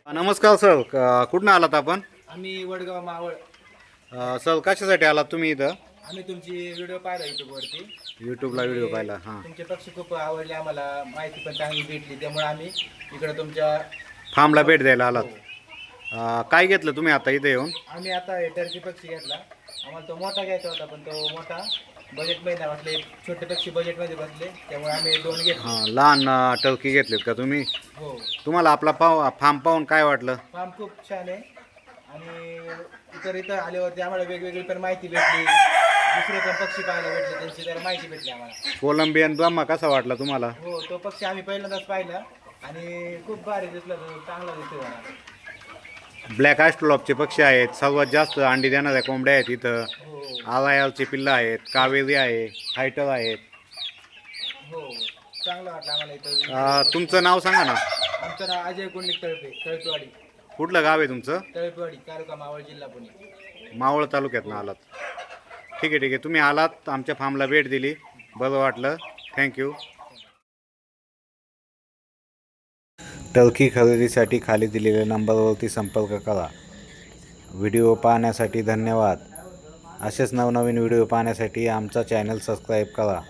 नमस्कार सर, कुठून आलात आपण? आम्ही वडगाव मावळ. सर कशासाठी आलात तुम्ही इथं? आम्ही तुमची व्हिडिओ पाहिला युट्यूबवरती. यूट्यूबला व्हिडिओ पाहिला. हां, तुमचे पक्षी खूप आवडले, आम्हाला माहिती पण चांगली भेटली, त्यामुळे आम्ही इकडे तुमच्या फार्मला भेट द्यायला आलात. हो. काय घेतलं तुम्ही आता इथे येऊन? आम्ही आता हे टर्की पक्षी घेतला. आम्हाला तो मोठा घ्यायचा होता, पण तो मोठा बजेटमध्ये नाही वाटले. छोटे पक्षी बजेटमध्ये बसले, त्यामुळे आम्ही दोन घेतले. हां, लहान टर्की घेतलेत का तुम्ही? हो. तुम्हाला आपला फार्म पाहून काय वाटलं? फार्म खूप छान आहे आणि इथं आल्यावरती आम्हाला वेगवेगळी पण माहिती भेटली. दुसरे पण पक्षी पाहायला भेटले, त्यांची जरा माहिती भेटली आम्हाला. कोलंबियन ब्रह्मा कसा वाटला तुम्हाला? हो, तो पक्षी आम्ही पहिल्यांदाच पाहिला आणि खूप भारी दिसला, तो चांगला दिसतो मला. ब्लॅक ॲस्ट्रोलॉपचे पक्षी आहेत, सर्वात जास्त अंडी देणाऱ्या कोंबड्या आहेत इथं. हो आलायालचे पिल्लं आहेत, कावेरी आहे, फायटर आहेत. हो, चांगलं वाटलं आम्हाला इथं. तुमचं नाव सांगा ना. आमचं नाव अजय कुंडलिक तळपेवाडी. कुठलं गाव आहे तुमचं? तळपेवाडी, तालुका मावळ, जिल्हा पुणे. मावळ तालुक्यातनं आलात. ठीक आहे, ठीक आहे. तुम्ही आलात, आमच्या फार्मला भेट दिली, बरं वाटलं. थँक्यू. टर्की खरेदीसाठी खाली दिलेल्या नंबरवरती संपर्क करा. व्हिडिओ पाहण्यासाठी धन्यवाद. असेच नवनवीन व्हिडिओ पाहण्यासाठी आमचा चॅनल सबस्क्राईब करा.